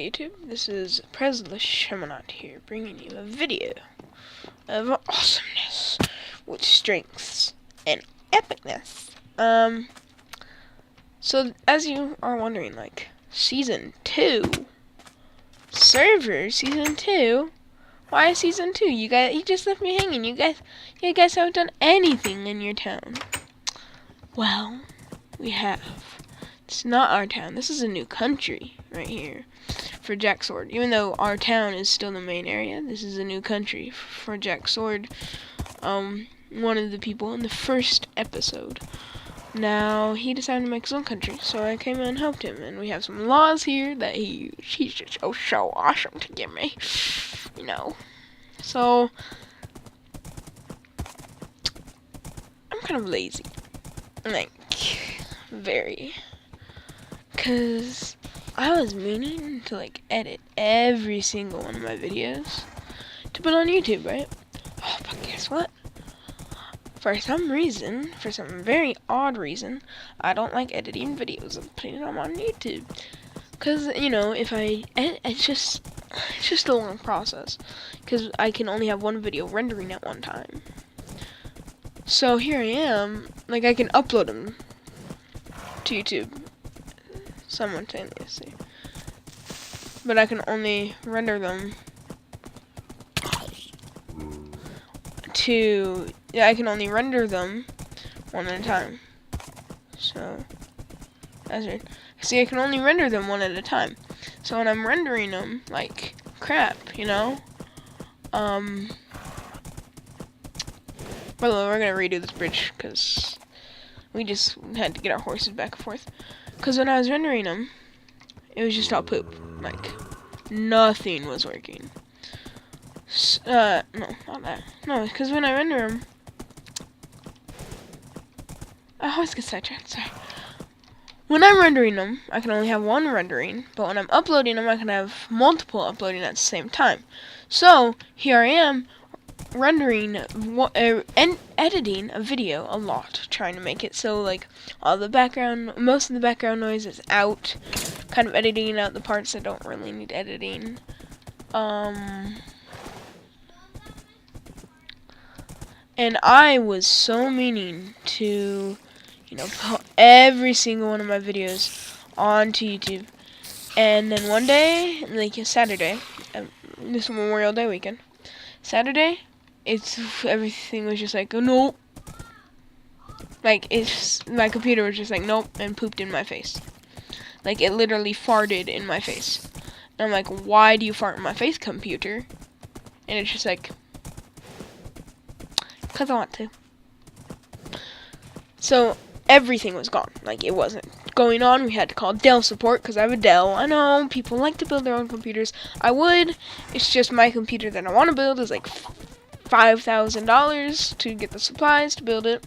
YouTube. This is Preslashemonot here, bringing you a video of awesomeness with strengths and epicness. So as you are wondering, like, Season 2? Server Season 2? Why Season 2? You just left me hanging. You guys haven't done anything in your town. Well, we have. It's not our town. This is a new country right here for Jack Sword. Even though our town is still the main area, this is a new country for Jack Sword. One of the people in the first episode. Now, he decided to make his own country, so I came in and helped him. And we have some laws here that he's just so awesome to give me. You know. So, I'm kind of lazy. Like, very. Because I was meaning to, like, edit every single one of my videos to put on YouTube, right? Oh, but guess what? For some very odd reason, I don't like editing videos and putting them on YouTube. Because, you know, if I edit, it's just a long process. Because I can only have one video rendering at one time. So here I am, like, I can upload them to YouTube simultaneously, but I can only render them I can only render them one at a time. So that's it. See, I can only render them one at a time. So when I'm rendering them like crap, you know. By the way, we're gonna redo this bridge because we just had to get our horses back and forth. Because when I was rendering them, it was just all poop. Like, nothing was working. No, not that. No, because when I render them, I always get sidetracked, sorry. When I'm rendering them, I can only have one rendering, but when I'm uploading them, I can have multiple uploading at the same time. So, here I am, rendering and editing a video a lot, trying to make it so, like, most of the background noise is out, kind of editing out the parts that don't really need editing. And I was so meaning to, you know, put every single one of my videos onto YouTube. And then one day, like Saturday, this Memorial Day weekend, Saturday, everything was just like, oh, nope. Like, my computer was just like, nope, and pooped in my face. Like, it literally farted in my face. And I'm like, why do you fart in my face, computer? And it's just like, because I want to. So, everything was gone. Like, it wasn't going on. We had to call Dell support, because I have a Dell. I know, people like to build their own computers. I would. It's just my computer that I want to build is like $5,000 to get the supplies to build it.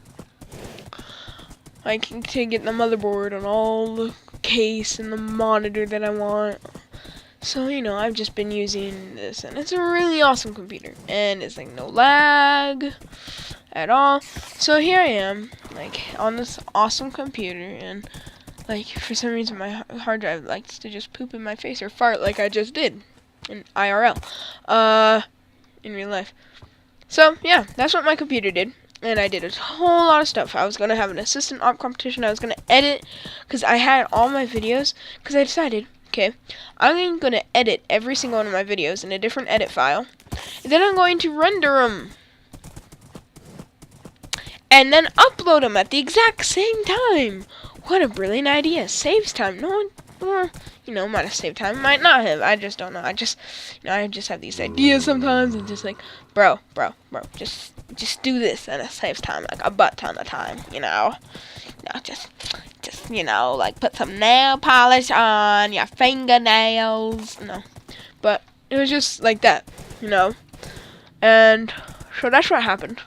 Like, to get the motherboard and all the case and the monitor that I want. So, you know, I've just been using this, and it's a really awesome computer. And it's like no lag at all. So here I am, like, on this awesome computer, and like, for some reason my hard drive likes to just poop in my face or fart like I just did in IRL, in real life. So yeah, that's what my computer did. And I did a whole lot of stuff. I was going to have an assistant op competition. I was going to edit, because I had all my videos, because I decided, okay, I'm going to edit every single one of my videos in a different edit file, and then I'm going to render them, and then upload them at the exact same time. What a brilliant idea. Saves time. No one, or, you know, might have saved time, might not have. I just don't know. I just have these ideas sometimes, and just like, bro, just do this, and it saves time, like a butt ton of time, you know. Just, you know, like, put some nail polish on your fingernails, no. But it was just like that, you know. And so that's what happened.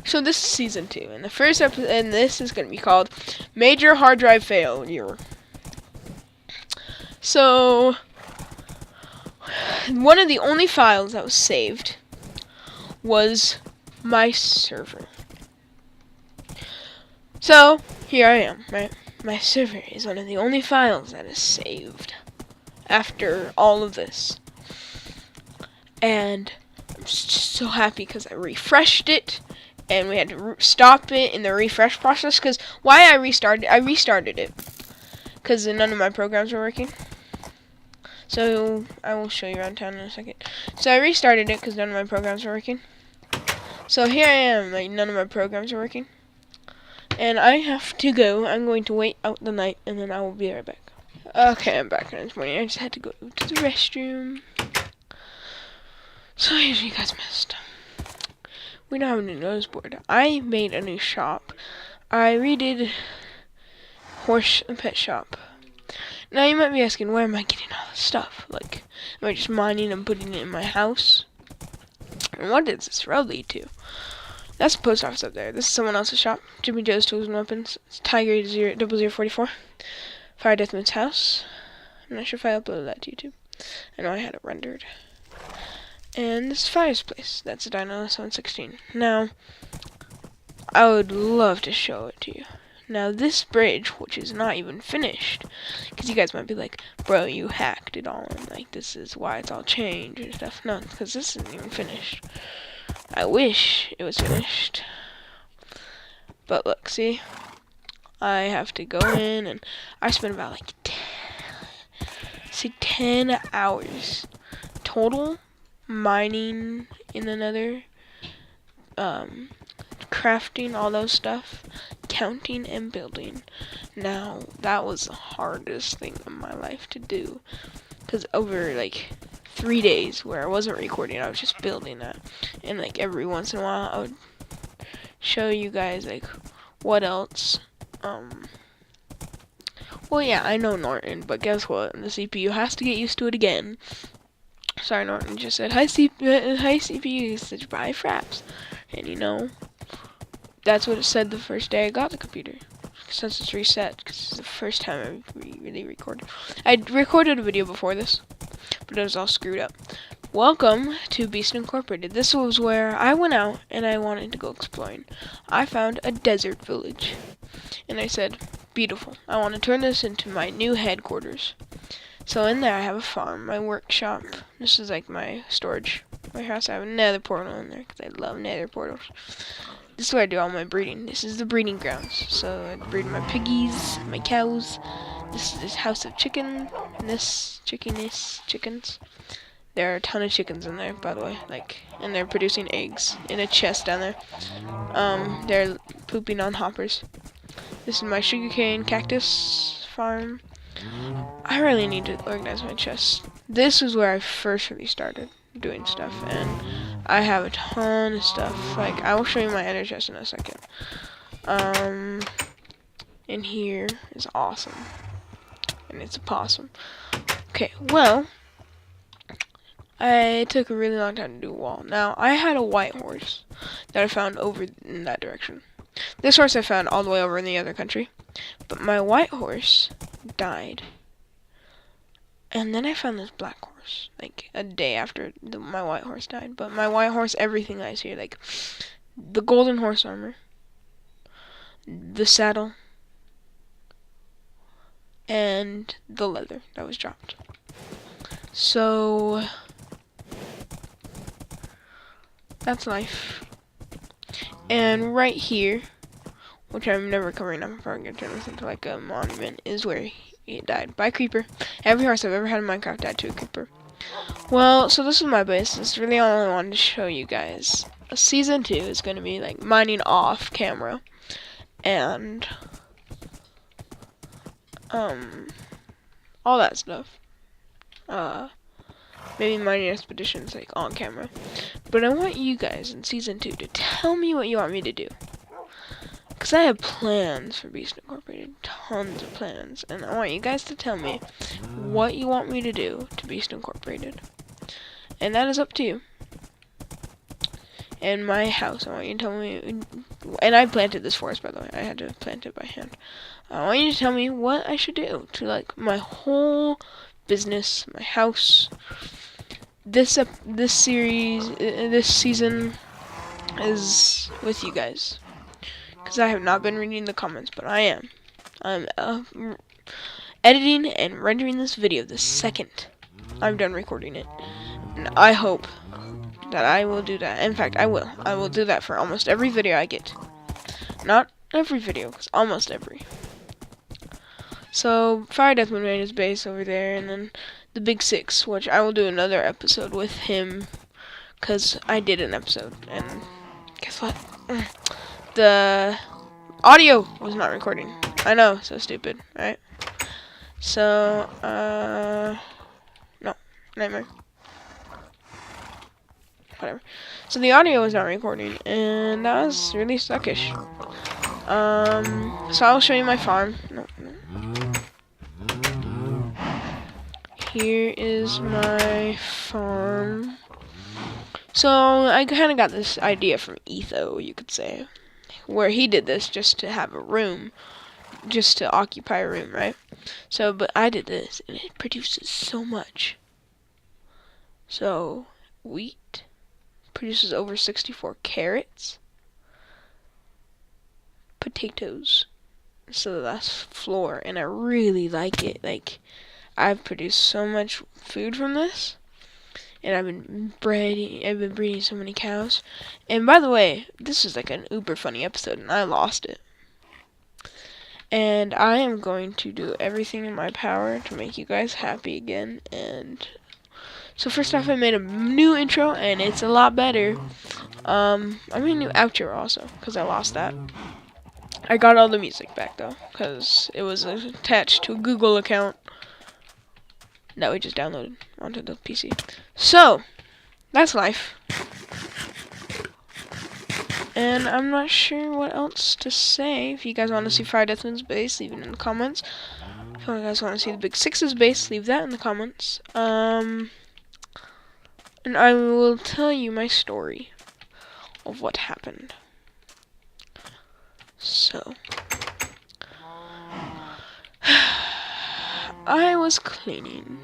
So this is Season 2, and the first episode, and this is going to be called Major Hard Drive Failure. So, one of the only files that was saved was my server. So, here I am, right? My server is one of the only files that is saved after all of this. And I'm just so happy because I refreshed it, and we had to stop it in the refresh process. Because why I restarted it because none of my programs were working. So I will show you around town in a second. So I restarted it because none of my programs were working. So here I am, like none of my programs are working. And I have to go. I'm going to wait out the night, and then I will be right back. Okay, I'm back this morning. I just had to go to the restroom. So here's what you guys missed. We don't have a new notice board. I made a new shop. I redid horse and pet shop. Now you might be asking, where am I getting all this stuff? Like, am I just mining and putting it in my house? And what does this road lead to? That's the post office up there. This is someone else's shop. Jimmy Joe's Tools and Weapons. It's Tiger 0044. Fire Deathman's house. I'm not sure if I uploaded that to YouTube. I know I had it rendered. And this is Fire's place. That's a Dino 716. Now, I would love to show it to you. Now, this bridge, which is not even finished, because you guys might be like, bro, you hacked it all, and like, this is why it's all changed and stuff. No, because this isn't even finished. I wish it was finished. But look, see? I have to go in, and I spent about like 10 hours total mining in the Nether, crafting all those stuff, counting and building. Now that was the hardest thing in my life to do, because over like 3 days where I wasn't recording, I was just building that, and like every once in a while I would show you guys like what else. Well, yeah, I know Norton, but guess what? The CPU has to get used to it again. Sorry, Norton just said, hi CPU, such buy fraps. And you know, that's what it said the first day I got the computer. Since it's reset, because it's the first time I really recorded. I recorded a video before this, but it was all screwed up. Welcome to Beast Incorporated. This was where I went out and I wanted to go exploring. I found a desert village. And I said, beautiful. I want to turn this into my new headquarters. So in there I have a farm, my workshop. This is like my storage warehouse. I have a nether portal in there because I love nether portals. This is where I do all my breeding. This is the breeding grounds. So I breed my piggies, my cows. This is this house of chicken. And this chickens. There are a ton of chickens in there, by the way. And they're producing eggs in a chest down there. They're pooping on hoppers. This is my sugarcane cactus farm. I really need to organize my chest. This is where I first really started doing stuff, and I have a ton of stuff. Like, I will show you my ender chest in a second. In here is awesome. And it's a possum. Okay, well, I took a really long time to do a wall. Now, I had a white horse that I found over in that direction. This horse I found all the way over in the other country. But my white horse died. And then I found this black horse, like a day after my white horse died. But my white horse, everything I see, like the golden horse armor, the saddle, and the leather that was dropped. So that's life. And right here, which I'm never covering up, I'm probably gonna turn this into like a monument, is where he died by a creeper. Every horse I've ever had in Minecraft died to a creeper. Well, so this is my base. This is really all I wanted to show you guys. Season 2 is going to be like mining off camera. And all that stuff. Maybe mining expeditions like on camera. But I want you guys in Season 2 to tell me what you want me to do. Because I have plans for Beast Incorporated, tons of plans, and I want you guys to tell me what you want me to do to Beast Incorporated. And that is up to you. And my house, I want you to tell me, and I planted this forest, by the way, I had to plant it by hand. I want you to tell me what I should do to like my whole business, my house. This season is with you guys. Because I have not been reading the comments, but I am. editing and rendering this video the second I'm done recording it. And I hope that I will do that. In fact, I will. I will do that for almost every video I get. Not every video, because almost every. So, Fire Deathman made his base over there, and then the Big Six, which I will do another episode with him, because I did an episode, and guess what? The audio was not recording. I know, so stupid, right? So, no, nightmare. Whatever. So the audio was not recording, and that was really suckish. So I'll show you my farm. No. Here is my farm. So I kind of got this idea from Etho, you could say, where he did this just to have a room, just to occupy a room, right? So, but I did this, and it produces so much. So, wheat produces over 64 carrots, potatoes, so that's flour, and I really like it. Like, I've produced so much food from this, and I've been breeding so many cows. And by the way, this is like an uber funny episode, and I lost it. And I am going to do everything in my power to make you guys happy again. And so first off, I made a new intro, and it's a lot better. I made a new outro also, because I lost that. I got all the music back though, because it was attached to a Google account that we just downloaded onto the PC. So, that's life. And I'm not sure what else to say. If you guys want to see Fire Deathman's base, leave it in the comments. If you guys want to see the Big Six's base, leave that in the comments. And I will tell you my story of what happened. So, I was cleaning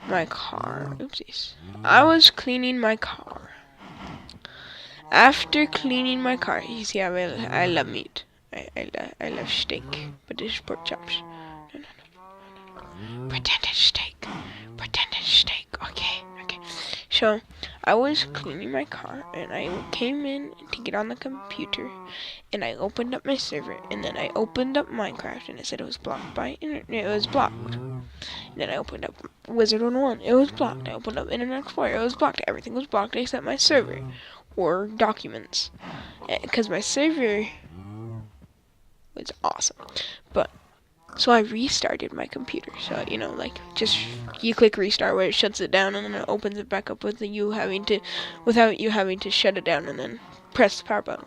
my car. Oopsies. I was cleaning my car. After cleaning my car, you see, I love meat. I love steak, but this is pork chops. No. Pretended steak. Okay. So, I was cleaning my car, and I came in to get on the computer, and I opened up my server, and then I opened up Minecraft, and it said it was blocked by internet. It was blocked. And then I opened up Wizard 101. It was blocked. I opened up Internet Explorer. It was blocked. Everything was blocked except my server or documents, because my server was awesome. But so I restarted my computer. So, you know, like, just you click restart where it shuts it down, and then it opens it back up without you having to shut it down and then press the power button.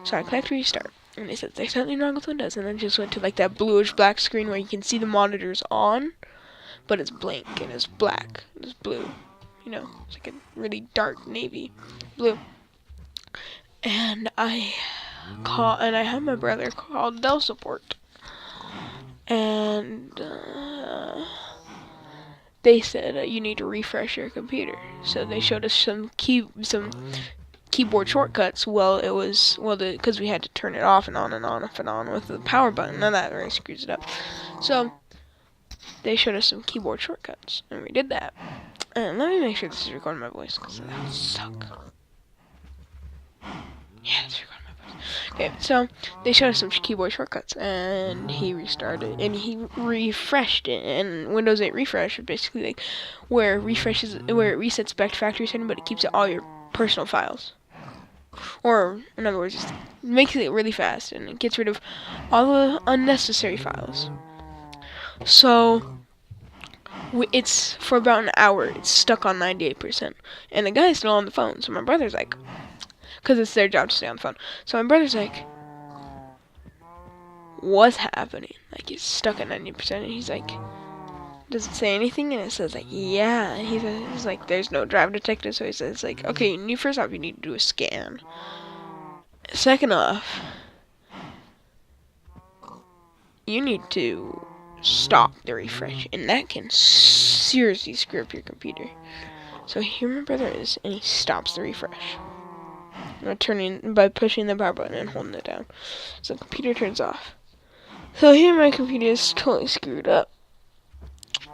So I clicked restart, and it said there's something wrong with Windows, and then just went to like that bluish black screen where you can see the monitors on, but it's blank and it's black, and it's blue. You know, it's like a really dark navy blue. And I had my brother call Dell support. And they said you need to refresh your computer. So they showed us some keyboard shortcuts. Because we had to turn it off and on and on and on with the power button. Now that really screws it up. So they showed us some keyboard shortcuts, and we did that. And let me make sure this is recording my voice, because that would suck. Yeah, it's recording my voice. Okay, so they showed us some keyboard shortcuts, and he restarted, and he refreshed it. And Windows 8 refresh is basically like where it resets back to factory setting, but it keeps all your personal files. Or, in other words, it makes it really fast, and it gets rid of all the unnecessary files. So it's for about an hour. It's stuck on 98%, and the guy's still on the phone. So my brother's like, because it's their job to stay on the phone. So my brother's like, what's happening? Like, it's stuck at 90%, and he's like, does it say anything? And it says like, yeah. And he's like, there's no drive detected. So he says like, okay, first off, you need to do a scan. Second off, you need to stop the refresh, and that can seriously screw up your computer. So here my brother is, and he stops the refresh by pushing the power button and holding it down. So the computer turns off. So here my computer is totally screwed up.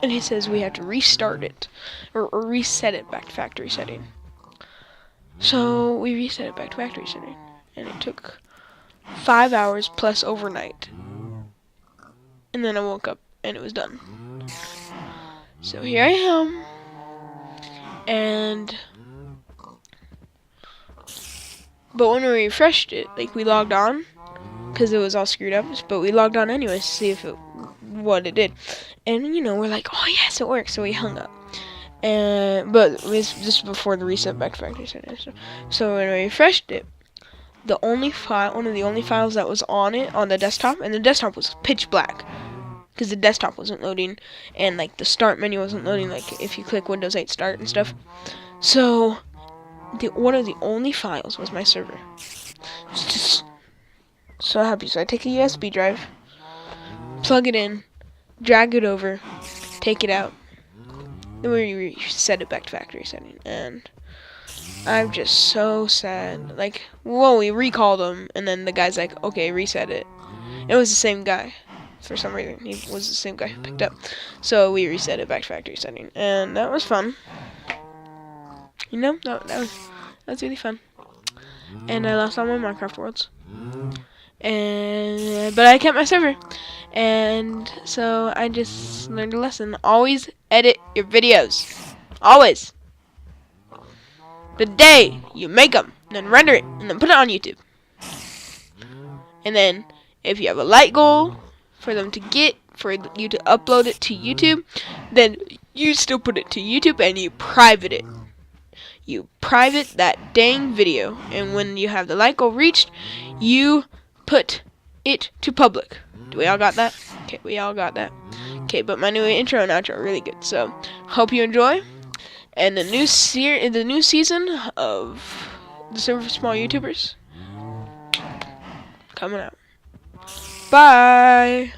And he says we have to restart it. Or reset it back to factory setting. So we reset it back to factory setting. And it took 5 hours plus overnight. And then I woke up and it was done. So here I am. And but when we refreshed it, like we logged on, because it was all screwed up, but we logged on anyways to see if what it did. And you know, we're like, oh yes, it works. So we hung up. But it was just before the reset back to factory setting. So when we refreshed it, the only file, one of the only files that was on it, on the desktop, and the desktop was pitch black, because the desktop wasn't loading, and like the start menu wasn't loading, like if you click Windows 8 start and stuff. So one of the only files was my server. Just so happy. So I take a USB drive, plug it in, drag it over, take it out, then we reset it back to factory setting, and I'm just so sad. Like, well, we recalled him, and then the guy's like, okay, reset it. It was the same guy. For some reason, he was the same guy who picked up. So we reset it back to factory setting, and that was fun. You know, that was really fun. And I lost all my Minecraft worlds. But I kept my server. And so I just learned a lesson. Always edit your videos. Always. The day you make them, then render it, and then put it on YouTube. And then, if you have a light goal for them to get, for you to upload it to YouTube, then you still put it to YouTube and you private it. You private that dang video, and when you have the light goal reached, you put it to public. Do we all got that? Okay, we all got that. Okay, but my new intro and outro are really good, so hope you enjoy. And the new season of the Server for Small YouTubers coming out. Bye.